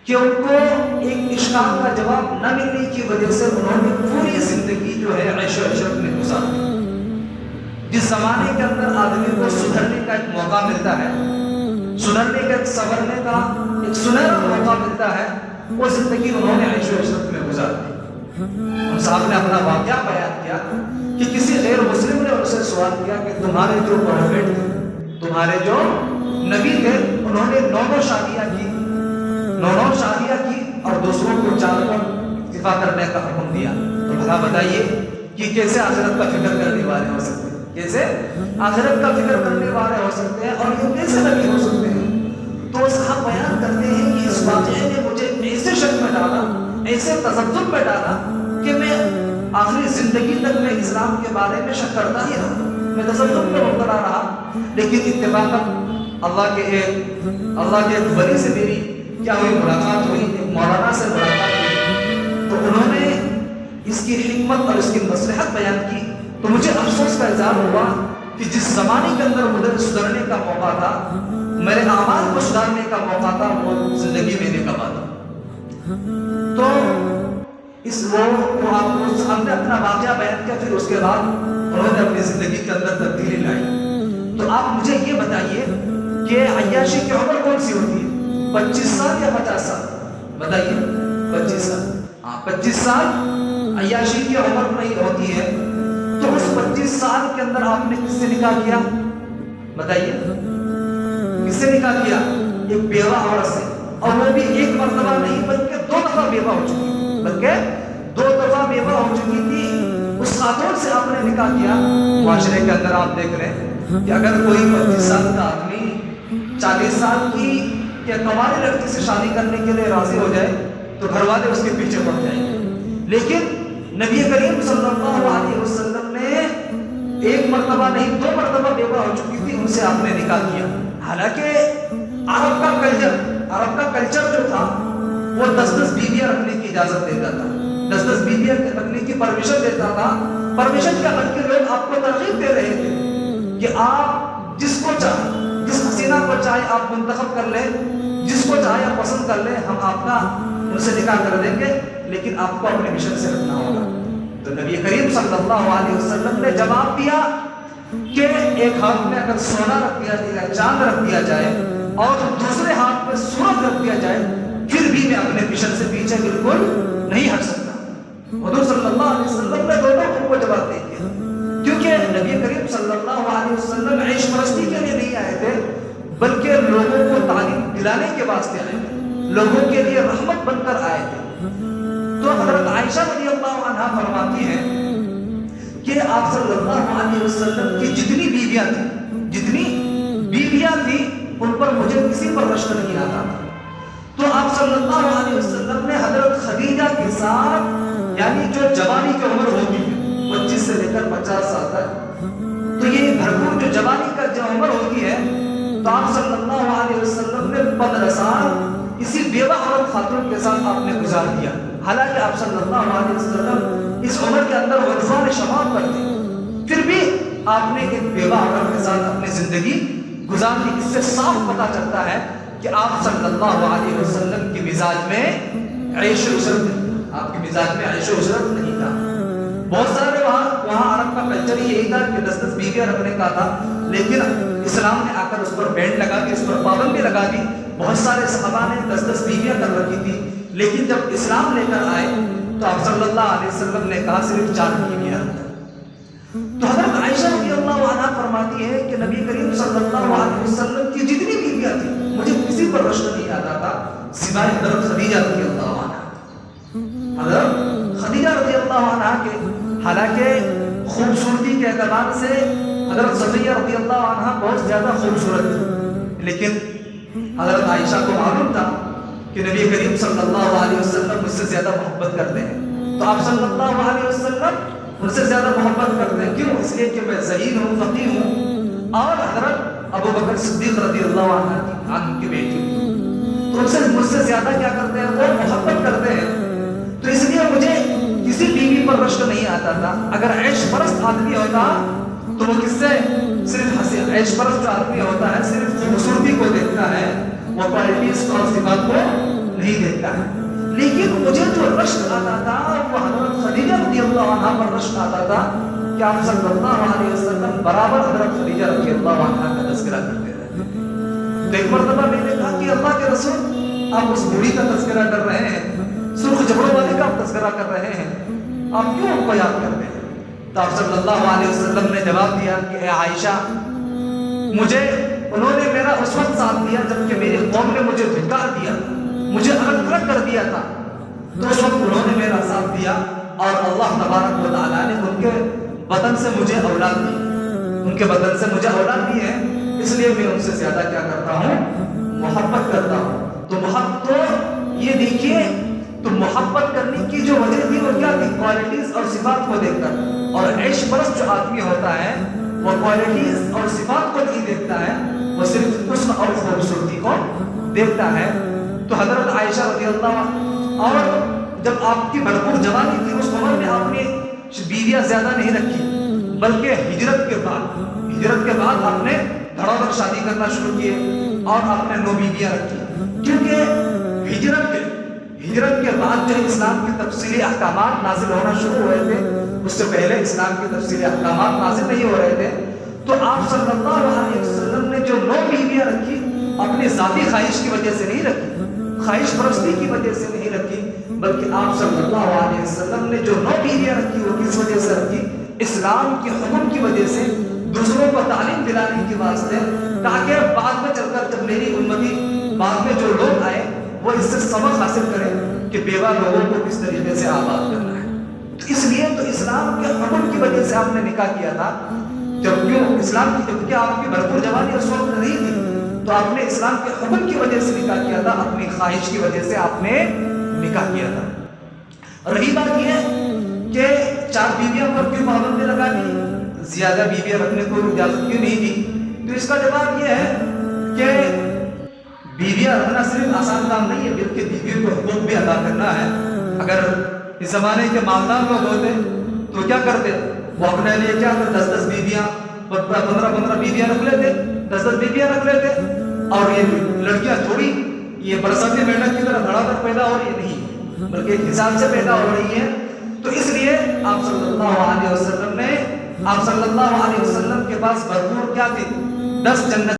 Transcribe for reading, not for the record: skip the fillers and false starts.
کہ ان کو ایک اشکال کا جواب نہ ملنے کی وجہ سے انہوں نے پوری زندگی جو ہے عیش و عشرت میں گزاری۔ جس زمانے کے اندر آدمی کو سدھرنے کا ایک موقع ملتا ہے، سدھرنے کا ایک سنورنے کا ایک سنہرا موقع ملتا ہے، وہ زندگی انہوں نے عیش و عشرت میں گزاری۔ ان صاحب نے اپنا واقعہ بیان کیا کہ کسی غیر مسلم نے ان سے سوال کیا کہ تمہارے جو پروفیٹ تھے، تمہارے جو نبی تھے، انہوں نے 9 شادیاں کی، 9 شادیاں کی اور دوسروں کو 4 پر اکتفا کرنے کا حکم دیا، تو بھلا بتائیے کہ کیسے آخرت کا فکر کرنے والے ہو سکتے ہیں، کیسے آخرت کا فکر کرنے والے ہو سکتے ہیں، اور یہ کیسے نبی ہو سکتے ہیں؟ تو صاحب بیان کرتے ہیں کہ اس واقعے نے مجھے ایسے شک میں ڈالا، ایسے تذبذب میں ڈالا کہ میں آخری زندگی تک میں اسلام کے بارے میں شک کرتا ہی رہا، میں تذبذب میں مبتلا رہا۔ لیکن اتفاقاً اللہ کے ایک ولی سے میری کیا ہوئی ملاقات ہوئی، ایک مولانا سے ملاقات ہوئی، تو انہوں نے اس کی حکمت اور اس کی مصلحت بیان کی، تو مجھے افسوس کا اظہار ہوا کہ جس زمانے کے اندر مجھے سدھرنے کا موقع تھا، میرے اعمال کو سدھارنے کا موقع تھا، وہ زندگی میں نہیں کما تھا۔ تو وہ آپ کو ہم نے اپنا واقعہ بیان کیا، پھر اس کے بعد انہوں نے اپنی زندگی کے اندر تبدیلی لائی۔ تو آپ مجھے یہ بتائیے کہ عیاشی کی عمر کون سی ہوتی ہے؟ 25 سال یا 50 سال؟ بتائیے 25 سال۔ ہاں 25 سال عیاشی کی عمر نہیں ہوتی ہے، تو اس 25 سال کے اندر آپ نے کس سے نکاح کیا؟ بتائیے کس سے نکاح کیا؟ ایک بیوہ عورت سے، اور وہ بھی ایک مرتبہ نہیں بلکہ 2 دفعہ بیوہ ہو چکی، بلکہ 2 دفعہ بیوہ ہو چکی تھی، اس خاتون سے آپ نے نکاح کیا۔ معاشرے کے اندر آپ دیکھ رہے ہیں کہ اگر کوئی 25 سال کا آدمی 40 سال کی یا کنواری لڑکی سے شادی کرنے کے لیے راضی ہو جائے تو گھر والے اس کے پیچھے پڑ جائیں گے، لیکن نبی کریم صلی اللہ علیہ وسلم نے 1 مرتبہ نہیں 2 مرتبہ بیوہ ہو چکی تھی، ان سے آپ نے نکاح کیا۔ حالانکہ عرب کا کلچر جو تھا وہ 10 بیویاں رکھنے کی اجازت دیتا تھا، 10 بیویاں رکھنے کی پرمیشن دیتا تھا۔ پرمیشن کیا بلکہ لوگ آپ کو ترغیب دے رہے تھے کہ آپ جس کو چاہے، جس حسینہ کو چاہے آپ منتخب کر لیں، جس کو چاہے آپ پسند کر لیں، ہم آپ کا ان سے نکاح کر دیں گے، لیکن آپ کو اپنے مشن سے رکھنا ہوگا۔ تو نبی کریم صلی اللہ علیہ وسلم نے جواب دیا کہ ایک ہاتھ میں اگر سونا رکھ دیا جائے، چاند رکھ دیا جائے، اور دوسرے ہاتھ میں سورج رکھ دیا جائے، پھر بھی میں اپنے مشن سے پیچھے بالکل نہیں ہٹ سکتا۔ حضور صلی اللہ علیہ وسلم نے دونوں کو جواب دے دیا، کیونکہ نبی کریم صلی اللہ علیہ وسلم عیش پرستی کے لیے نہیں آئے تھے، بلکہ لوگوں کو تعلیم دلانے کے واسطے آئے تھے، لوگوں کے لیے رحمت بن کر آئے تھے۔ تو حضرت عائشہ رضی اللہ عنہا فرماتی ہیں کہ آپ صلی اللہ علیہ وسلم کی جتنی بیویاں تھیں ان پر مجھے کسی پر رشک نہیں آتا تھا۔ تو آپ صلی اللہ علیہ وسلم نے حضرت خدیجہ کے ساتھ، یعنی جو جوانی کی عمر ہوتی ہے 25 سے لے کر 50 سال تک، تو یہ بھرپور جو جوانی کا جو عمر ہوتی ہے، تو آپ صلی اللہ علیہ وسلم نے 15 سال اسی بیوہ عورت خاتون کے ساتھ آپ نے گزار دیا۔ حالانکہ آپ صلی اللہ علیہ وسلم اس عمر کے اندر غرفان شباب پر تھے، پھر بھی آپ نے ایک بیوہ عورت کے ساتھ اپنی زندگی گزار دی۔ اس سے صاف پتہ چلتا ہے کہ آپ صلی اللہ علیہ وسلم کی مزاج میں عیش و عشرت نہیں تھا، آپ کی مزاج میں عیش و عشرت نہیں تھا۔ بہت سارے وہاں عرب کا کلچر یہی تھا کہ 10 بیویاں رکھنے کا تھا، لیکن اسلام نے آ کر اس پر بینڈ لگا دی، اس پر پابندی لگا دی۔ بہت سارے صحابہ نے 10 بیویاں کر رکھی تھی، لیکن جب اسلام لے کر آئے تو آپ صلی اللہ علیہ وسلم نے کہا صرف 4 بیویاں۔ تو حضرت عائشہ رضی اللہ عنہا فرماتی ہے کہ نبی کریم صلی اللہ علیہ وسلم کی جتنی بیویاں تھیں مجھے کسی پر رشک نہیں آتا تھا سوائے حضرت خدیجہ رضی اللہ عنہا۔ حضرت خدیجہ رضی اللہ عنہا کے حالانکہ خوبصورتی کے اعتبار سے حضرت صفیہ رضی اللہ عنہا بہت زیادہ خوبصورت تھی، لیکن حضرت عائشہ کو معلوم تھا کہ نبی کریم صلی اللہ علیہ وسلم مجھ سے زیادہ محبت کرتے ہیں، تو آپ صلی اللہ علیہ وسلم مجھ سے زیادہ محبت کرتے ہیں۔ کیوں؟ اس لیے کہ میں ذہین ہوں، فقیہ ہوں، اور حضرت ابو بکر صدیق رضی اللہ عنہ کی بیٹی ہوں، تو مجھ سے زیادہ کیا کرتے ہیں؟ وہ محبت کرتے ہیں۔ تو اس لیے مجھے کسی بیوی پر رشک نہیں آتا تھا۔ اگر عیش پرست آدمی ہوتا تو وہ کس سے صرف عیش پرست جو آدمی ہوتا ہے صرف خوبصورتی کو دیکھتا ہے، وہ کوالٹیز اور صفات کو نہیں دیکھتا۔ طریقہ ہے. لیکن مجھے جو رشک آتا تھا وہ حضرت خدیجہ رضی اللہ عنہا پر رشک آتا تھا کہ آپ صلی اللہ علیہ وسلم برابر حضرت خدیجہ رضی اللہ عنہا کا تذکرہ کرتے رہے. تو ایک مرتبہ میں نے کہا کہ اللہ کے رسول آپ اس بوڑھی کا تذکرہ کر رہے ہیں, سرخ جبڑوں والے کا آپ تذکرہ کر رہے ہیں, آپ کیوں ان کو یاد کرتے ہیں؟ تو آپ صلی اللہ علیہ وسلم نے جواب دیا کہ اے عائشہ, مجھے انہوں نے میرا اس وقت ساتھ دیا جبکہ میری قوم نے مجھے دھکار دیا, مجھے الگ تھلگ کر دیا تھا, تو اس وقت انہوں نے میرا ساتھ دیا اور اللہ تبارک و تعالیٰ نے ان کے بدن سے مجھے اولاد دی, ان کے بدن سے مجھے اولاد دی ہے, اس لیے میں ان سے زیادہ کیا کرتا ہوں, محبت کرتا ہوں. تو یہ دیکھیے, تو محبت کرنے کی جو وجہ تھی وہ کیا تھی؟ کوالٹیز اور صفات کو دیکھ کر. اور عیش پرست جو آدمی ہوتا ہے وہ کوالٹیز اور صفات کو نہیں دیکھتا ہے, وہ صرف حسن اور خوبصورتی کو دیکھتا ہے. تو حضرت عائشہ رضی اللہ عنہ, اور جب آپ کی بھرپور جوانی تھی اس عمر میں آپ نے بیویاں زیادہ نہیں رکھی, بلکہ ہجرت کے بعد آپ نے دھڑوں تک شادی کرنا شروع کیے اور آپ نے 9 بیویاں رکھی. کیونکہ ہجرت کے بعد جو اسلام کے تفصیلی احکامات نازل ہونا شروع ہوئے تھے, اس سے پہلے اسلام کے تفصیلی احکامات نازل نہیں ہو رہے تھے. تو آپ صلی اللہ علیہ وسلم نے جو 9 بیویاں رکھی اپنی ذاتی خواہش کی وجہ سے نہیں رکھی, خواہش پرستی کی وجہ سے نہیں رکھی, بلکہ آپ صلی اللہ علیہ وسلم نے جو 9 بیویاں رکھی وہ کس وجہ سے رکھی؟ اسلام کے حکم کی وجہ سے, دوسروں کو تعلیم دلانے کے واسطے, تاکہ بعد میں چل کر جب میری امتی, بعد میں جو لوگ آئے وہ اس سے سبق حاصل کریں کہ بیوہ لوگوں کو کس طریقے سے آباد کرنا ہے. تو اس لیے تو اسلام کے حکم کی وجہ سے آپ نے نکاح کیا تھا. جب کیوں اسلام کی, جبکہ آپ کی بھرپور جوانی اس وقت نہیں تھی, تو آپ نے اسلام کے حکم کی وجہ سے نکاح کیا تھا, اپنی خواہش کی وجہ سے آپ نے نکاح کیا تھا. رہی بات یہ ہے کہ 4 بیویاں پر کیوں پابندی لگا دی, زیادہ بیویاں رکھنے کو اجازت کیوں نہیں دی؟ تو اس کا جواب یہ ہے کہ بیویاں رکھنا صرف آسان کام نہیں ہے, بلکہ بیویوں کو حقوق بھی ادا کرنا ہے. اگر اس زمانے کے مالدار لوگ ہوتے تو کیا کرتے, وہ اپنے لیے کیا کرتے, 10 بیویاں 15 بیویاں رکھ لیتے, 10 بیویاں رکھ لیتے. اور یہ لڑکیاں تھوڑی یہ برساتی میڈک کی طرح دھڑا کر پیدا ہو رہی نہیں, بلکہ ایک حساب سے پیدا ہو رہی ہے. تو اس لیے آپ صلی اللہ علیہ وسلم کے پاس بھرپور کیا تھی, 10 جنت